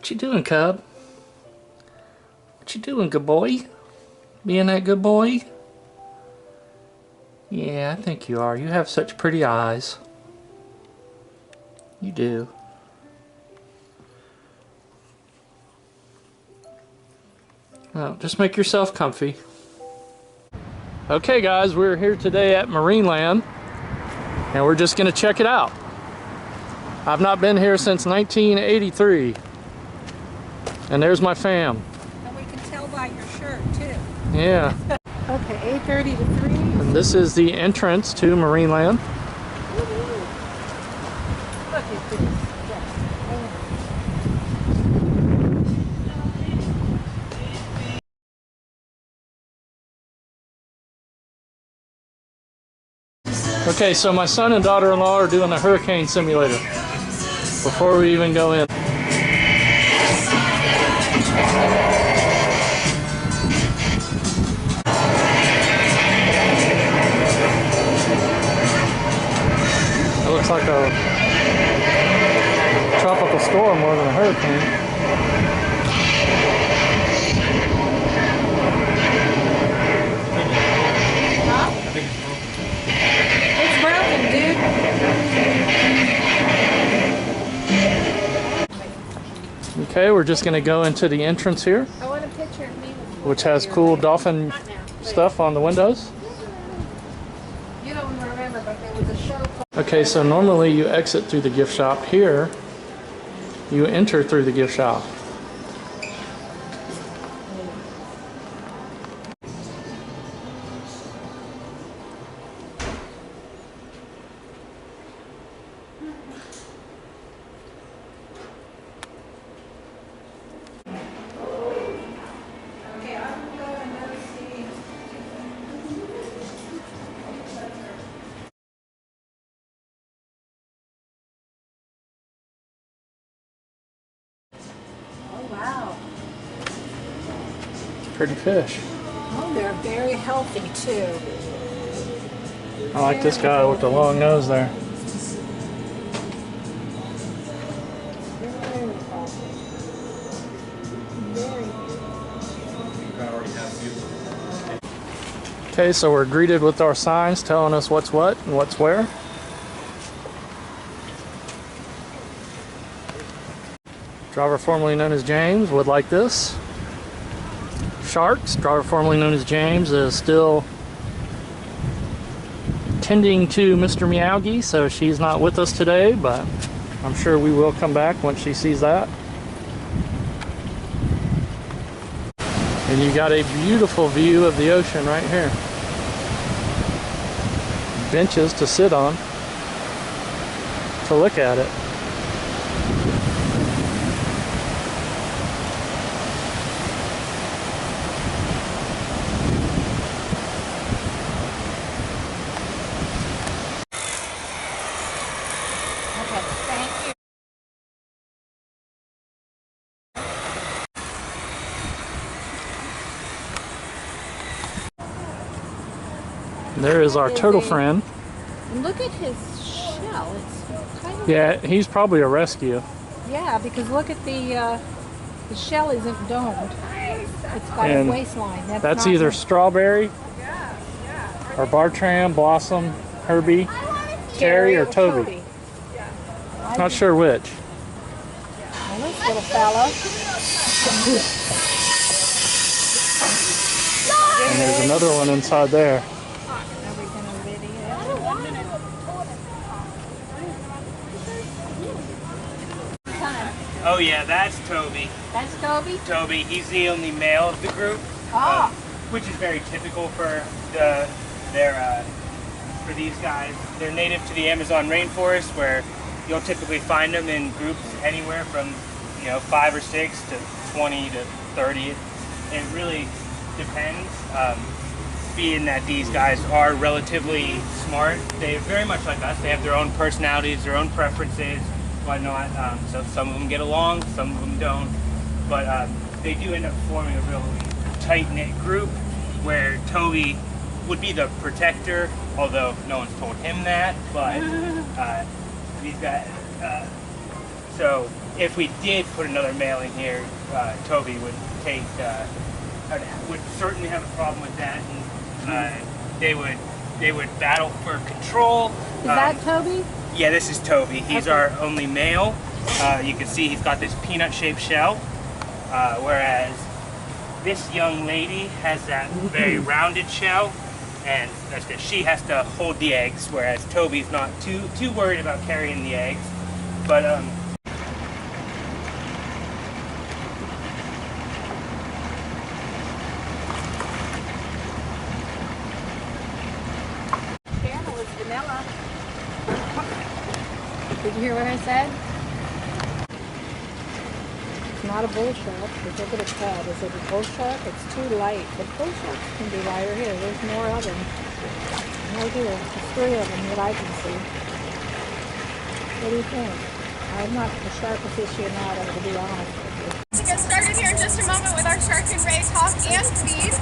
What you doing, cub? What you doing, good boy? Being that good boy? Yeah, I think you are. You have such pretty eyes. You do. Well, just make yourself comfy. Okay guys, we're here today at Marineland and we're just gonna check it out. I've not been here since 1983. And there's my fam. And we can tell by your shirt too. Yeah. Okay, 8:30 to 3. And this is the entrance to Marineland. Look at this. Okay, so my son and daughter-in-law are doing a hurricane simulator before we even go in. It looks like a tropical storm more than a hurricane. Okay, we're just going to go into the entrance here, I want a picture of me, which has cool dolphin stuff on the windows. You don't remember, but there was a show called... Okay, so normally you exit through the gift shop. Here, you enter through the gift shop. Wow. Pretty fish. Oh, they're very healthy too. I like this guy with the long nose there. Okay, so we're greeted with our signs telling us what's what and what's where. Driver formerly known as James would like this. Sharks, driver formerly known as James, is still tending to Mr. Meowgie, so she's not with us today, but I'm sure we will come back once she sees that. And you got a beautiful view of the ocean right here. Benches to sit on to look at it. There is our turtle friend. Look at his shell. It's kind of... Yeah, he's probably a rescue. Yeah, because look at the shell isn't domed. It's got a waistline. That's either strawberry or Bartram, Blossom, Herbie, Terry, or Toby. Not sure which. Well, this little fellow. And there's another one inside there. Oh yeah, that's Toby. That's Toby? Toby, he's the only male of the group, which is very typical for for these guys. They're native to the Amazon rainforest, where you'll typically find them in groups anywhere from 5 or 6 to 20 to 30. It really depends. Being that these guys are relatively smart, they're very much like us. They have their own personalities, their own preferences, whatnot. So some of them get along, some of them don't. But they do end up forming a really tight-knit group where Toby would be the protector, although no one's told him that. But these guys, so if we did put another male in here, Toby would would certainly have a problem with that, and they would battle for control. Is that Toby? Yeah, this is Toby. He's our only male. You can see he's got this peanut-shaped shell, whereas this young lady has that very rounded shell, and that's because she has to hold the eggs, whereas Toby's not too worried about carrying the eggs. But Caramel is vanilla. Did you hear what I said? It's not a bull shark. Look at its head. Is it a bull shark? It's too light. But bull sharks can be lighter. Here, there's more of them. Right here. There's 3 of them that I can see. What do you think? I'm not the shark aficionado, to be honest with you. To get started here in just a moment with our Shark and Ray talk and feed.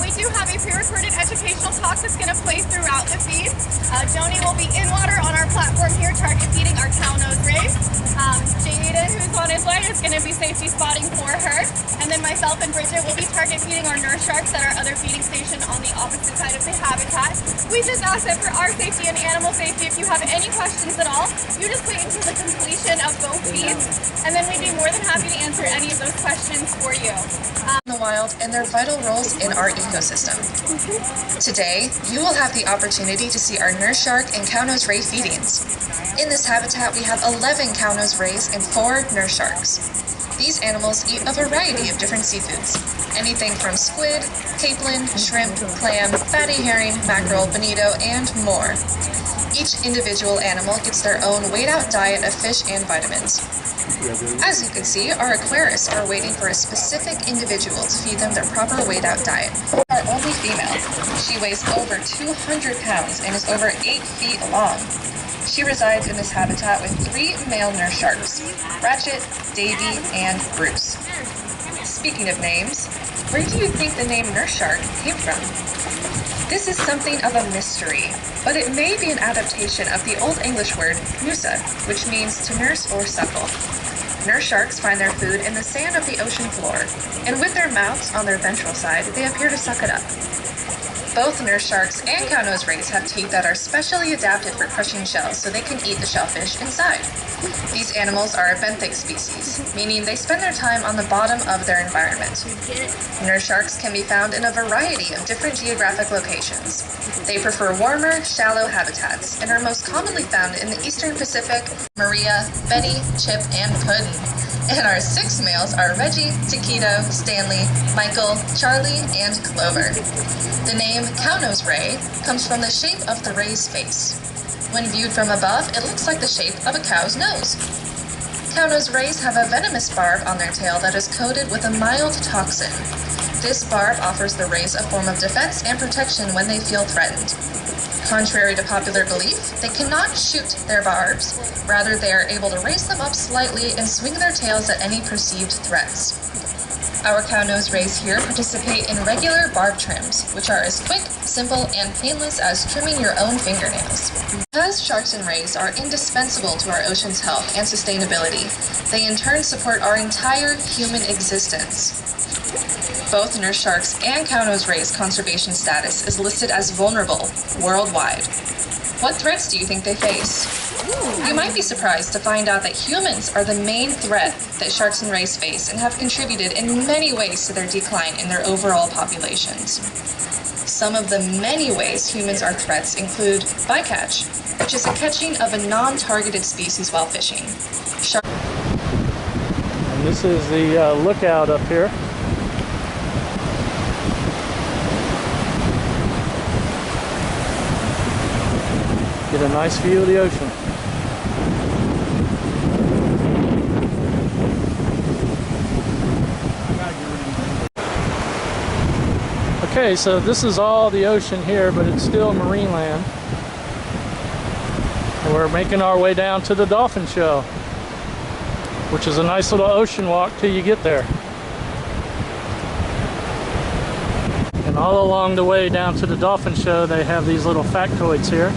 We do have a pre-recorded educational talk that's going to play throughout the feed. Joni will be in water on our platform here, target feeding our cow-nosed rays. Jaden, who's on his way, is going to be safety spotting for her. And then myself and Bridget will be target feeding our nurse sharks at our other feeding station on the opposite side of the habitat. We just ask that for our safety and animal safety, if you have any questions at all, you just wait until the completion of both feeds, and then we'd be more than happy to answer any of those questions for you. In the wild and their vital roles in our ecosystem. Today, you will have the opportunity to see our nurse shark and cow-nosed ray feedings. In this habitat, we have 11 cow-nosed rays and 4 nurse sharks. These animals eat a variety of different seafoods, anything from squid, capelin, shrimp, clam, fatty herring, mackerel, bonito, and more. Each individual animal gets their own weighed-out diet of fish and vitamins. As you can see, our aquarists are waiting for a specific individual to feed them their proper weighed-out diet. Our only female. She weighs over 200 pounds and is over 8 feet long. She resides in this habitat with 3 male nurse sharks, Ratchet, Davy, and Bruce. Speaking of names, where do you think the name nurse shark came from? This is something of a mystery, but it may be an adaptation of the Old English word nusa, which means to nurse or suckle. Nurse sharks find their food in the sand of the ocean floor, and with their mouths on their ventral side, they appear to suck it up. Both nurse sharks and cow-nosed rays have teeth that are specially adapted for crushing shells so they can eat the shellfish inside. These animals are a benthic species, meaning they spend their time on the bottom of their environment. Nurse sharks can be found in a variety of different geographic locations. They prefer warmer, shallow habitats and are most commonly found in the eastern Pacific. Maria, Betty, Chip, and Puddin'. And our 6 males are Reggie, Taquito, Stanley, Michael, Charlie, and Clover. The name cow-nosed ray comes from the shape of the ray's face. When viewed from above, it looks like the shape of a cow's nose. Cow-nosed rays have a venomous barb on their tail that is coated with a mild toxin. This barb offers the rays a form of defense and protection when they feel threatened. Contrary to popular belief, they cannot shoot their barbs. Rather, they are able to raise them up slightly and swing their tails at any perceived threats. Our cow-nosed rays here participate in regular barb trims, which are as quick, simple, and painless as trimming your own fingernails. Because sharks and rays are indispensable to our ocean's health and sustainability, they in turn support our entire human existence. Both nurse sharks and cow-nosed rays' conservation status is listed as vulnerable worldwide. What threats do you think they face? You might be surprised to find out that humans are the main threat that sharks and rays face and have contributed in many ways to their decline in their overall populations. Some of the many ways humans are threats include bycatch, which is the catching of a non-targeted species while fishing. And this is the lookout up here. Get a nice view of the ocean. Okay, so this is all the ocean here, but it's still Marineland. And we're making our way down to the dolphin show, which is a nice little ocean walk till you get there. And all along the way down to the dolphin show, they have these little factoids here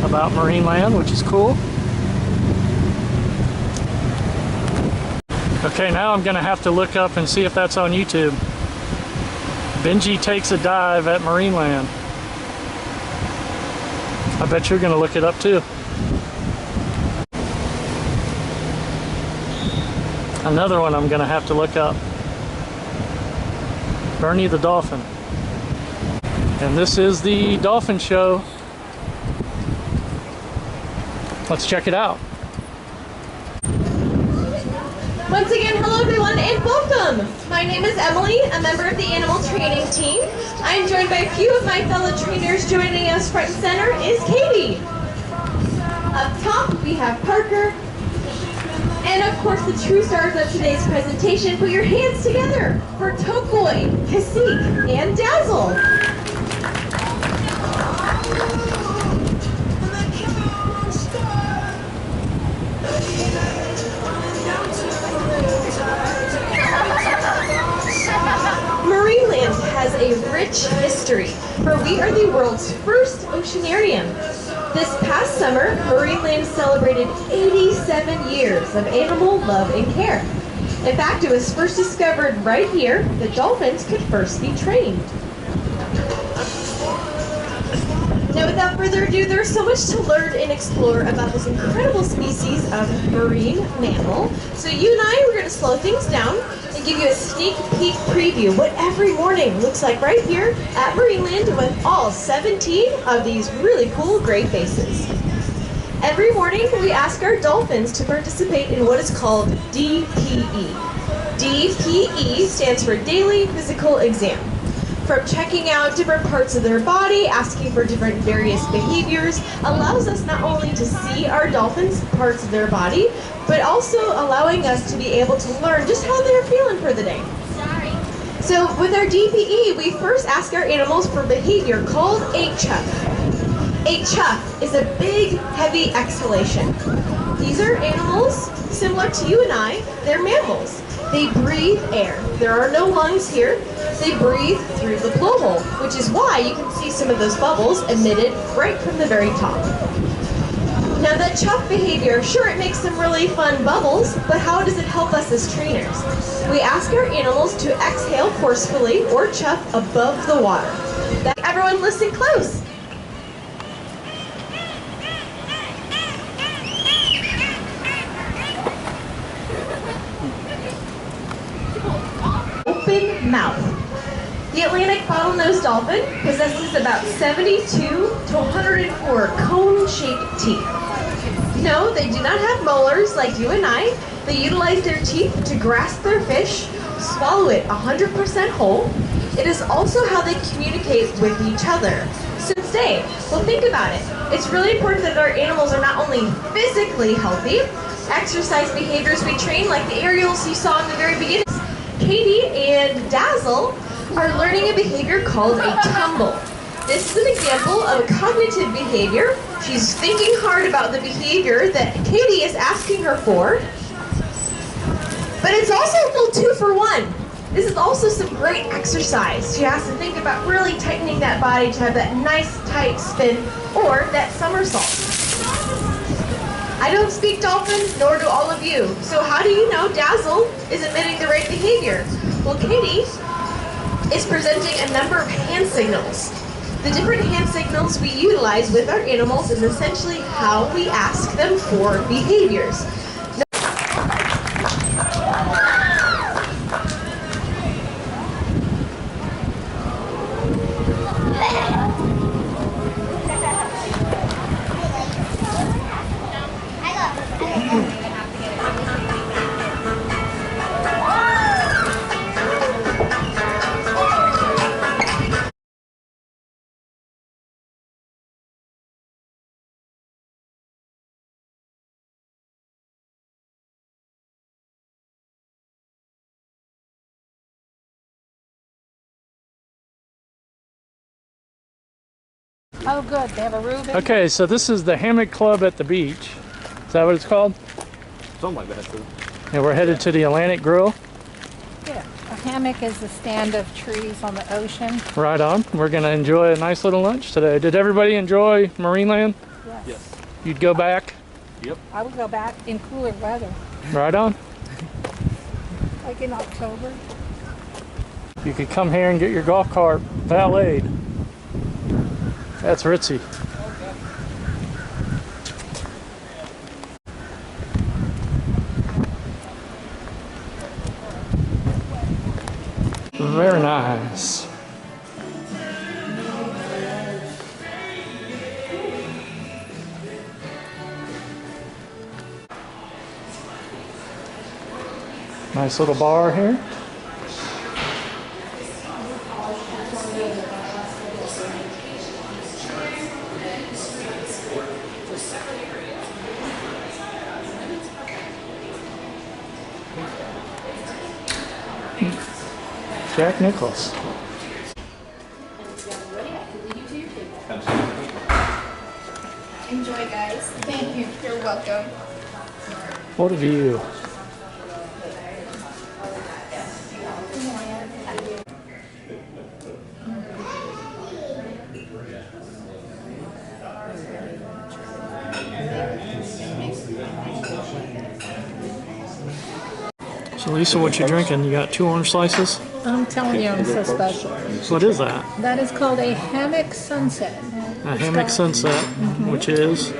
about Marineland, which is cool. Okay, now I'm gonna have to look up and see if that's on YouTube. Benji takes a dive at Marineland. I bet you're gonna look it up too. Another one I'm gonna have to look up. Bernie the Dolphin. And this is the dolphin show. Let's check it out. Once again, hello everyone and welcome! My name is Emily, a member of the animal training team. I am joined by a few of my fellow trainers. Joining us front and center is Katie. Up top we have Parker. And of course the true stars of today's presentation. Put your hands together for Tokoi, Kasik, and Dazzle. Marineland has a rich history, for we are the world's first oceanarium. This past summer, Marineland celebrated 87 years of animal love and care. In fact, it was first discovered right here that dolphins could first be trained. Now, without further ado, there's so much to learn and explore about this incredible species of marine mammal. So you and I, we're going to slow things down and give you a sneak peek preview what every morning looks like right here at Marineland with all 17 of these really cool gray faces. Every morning, we ask our dolphins to participate in what is called DPE. DPE stands for Daily Physical Exam. From checking out different parts of their body, asking for different various behaviors, allows us not only to see our dolphins' parts of their body, but also allowing us to be able to learn just how they're feeling for the day. So with our DPE, we first ask our animals for behavior called a chuff. A chuff is a big, heavy exhalation. These are animals similar to you and I. They're mammals. They breathe air. There are no lungs here. They breathe through the blowhole, which is why you can see some of those bubbles emitted right from the very top. Now that chuff behavior, sure, it makes some really fun bubbles, but how does it help us as trainers? We ask our animals to exhale forcefully or chuff above the water. Everyone listen close. Open mouth. The Atlantic bottlenose dolphin possesses about 72 to 104 cone-shaped teeth. No, they do not have molars like you and I. They utilize their teeth to grasp their fish, swallow it 100% whole. It is also how they communicate with each other. So stay. Well, think about it. It's really important that our animals are not only physically healthy, exercise behaviors we train, like the aerials you saw in the very beginning. Katie and Dazzle are learning a behavior called a tumble. This is an example of a cognitive behavior. She's thinking hard about the behavior that Katie is asking her for. But it's also a little 2-for-1. This is also some great exercise. She has to think about really tightening that body to have that nice tight spin or that somersault. I don't speak dolphin, nor do all of you. So how do you know Dazzle is emitting the right behavior? Well, Katie is presenting a number of hand signals. The different hand signals we utilize with our animals is essentially how we ask them for behaviors. Oh, good. They have a Reuben. Okay, so this is the Hammock Club at the beach. Is that what it's called? Something like that, too. And we're headed to the Atlantic Grille. Yeah. A hammock is the stand of trees on the ocean. Right on. We're going to enjoy a nice little lunch today. Did everybody enjoy Marineland? Yes. Yes. You'd go back? Yep. I would go back in cooler weather. Right on. Like in October. You could come here and get your golf cart valeted. That's ritzy. Very nice. Nice little bar here. Jack Nicklaus. Enjoy, guys. Thank you. You're welcome. What a view. So Lisa, what you drinking? You got 2 orange slices? I'm telling you, I'm so special. So what is that? That is called a Hammock Sunset. A Hammock Sunset, which is?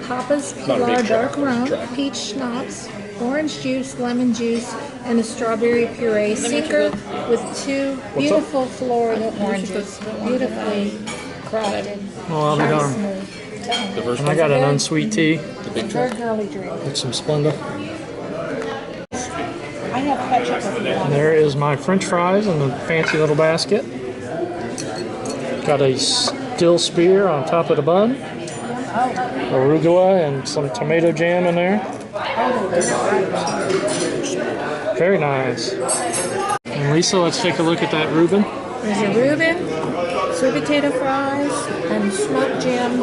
Papa's Pilar dark rum, peach schnapps, orange juice, lemon juice, and a strawberry puree sinker with 2 beautiful Florida oranges, beautifully crafted. Well, I'll be very darned. smooth. And I got an unsweet tea Very girly drink. with some Splenda. I have ketchup if you And want. there is my French fries in a fancy little basket. Got a dill spear on top of the bun. Arugula and some tomato jam in there. Very nice. And Lisa, let's take a look at that Reuben. There's a Reuben, sweet potato fries, and smoked jam,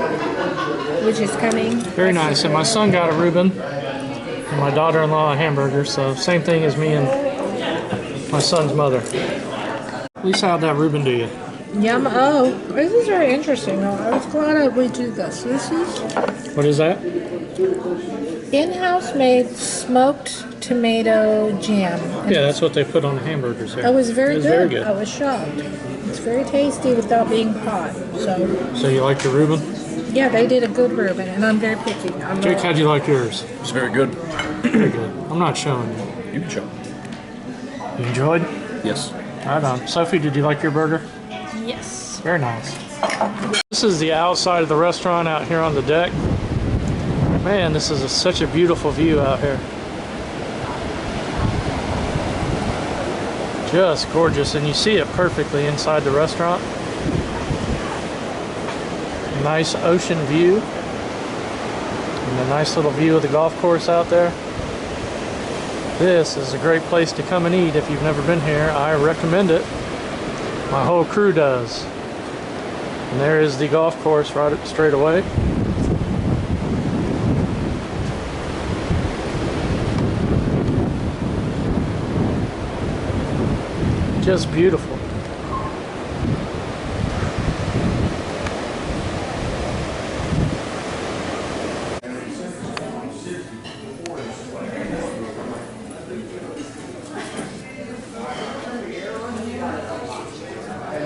which is coming. Very nice. And my son got a Reuben. And my daughter-in-law a hamburger. So same thing as me and my son's mother. Lisa, how'd that Reuben do you? Yum. Oh, this is very interesting. Though. I was glad we do this. This is What is that? in-house made smoked tomato jam. Yeah, that's what they put on the hamburgers here. It was very It was good. very good. I was shocked. It's very tasty without being hot. So you like your Reuben? Yeah, they did a good Reuben, and I'm very picky. Jake, how'd you like yours? It's very good. Very good. I'm not showing you. You can show. You enjoyed? Yes. Right on. Sophie, did you like your burger? Yes. Very nice. This is the outside of the restaurant out here on the deck. Man, this is such a beautiful view out here. Just gorgeous, and you see it perfectly inside the restaurant. Nice ocean view. And a nice little view of the golf course out there. This is a great place to come and eat if you've never been here. I recommend it. My whole crew does. And there is the golf course right straight away. Just beautiful.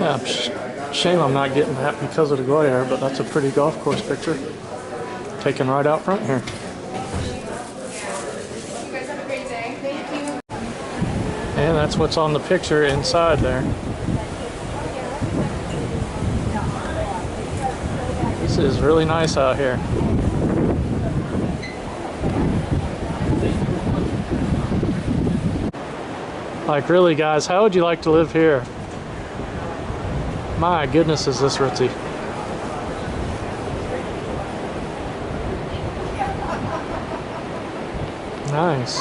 Yeah, shame I'm not getting that because of the glare, but that's a pretty golf course picture. Taken right out front here. You guys have a great day. Thank you. And that's what's on the picture inside there. This is really nice out here. Like really guys, how would you like to live here? My goodness, is this ritzy. Nice.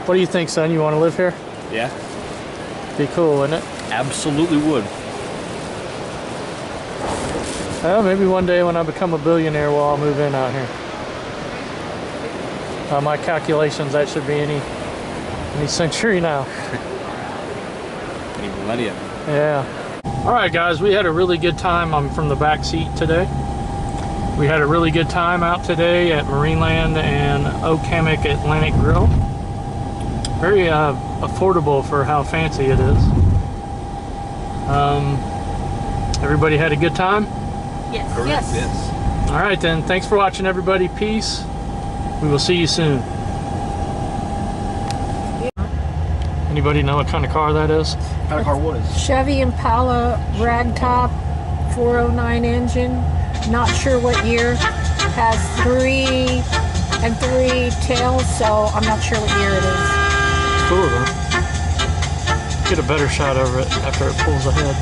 What do you think, son? You want to live here? Yeah. Be cool, wouldn't it? Absolutely would. Well, maybe one day when I become a billionaire, we'll all move in out here. My calculations, that should be any century now. Any millennia. Yeah. All right, guys, we had a really good time. I'm from the back seat today. We had a really good time out today at Marineland and Hammock Atlantic Grill. Very affordable for how fancy it is. Everybody had a good time? Yes. Correct. Yes. Yes. All right then, thanks for watching everybody. Peace. We will see you soon. Anybody know what kind of car that is? What kind of car was? Chevy Impala ragtop 409 engine. Not sure what year. Has 3 and 3 tails, so I'm not sure what year it is. Cool though. Get a better shot over it after it pulls ahead.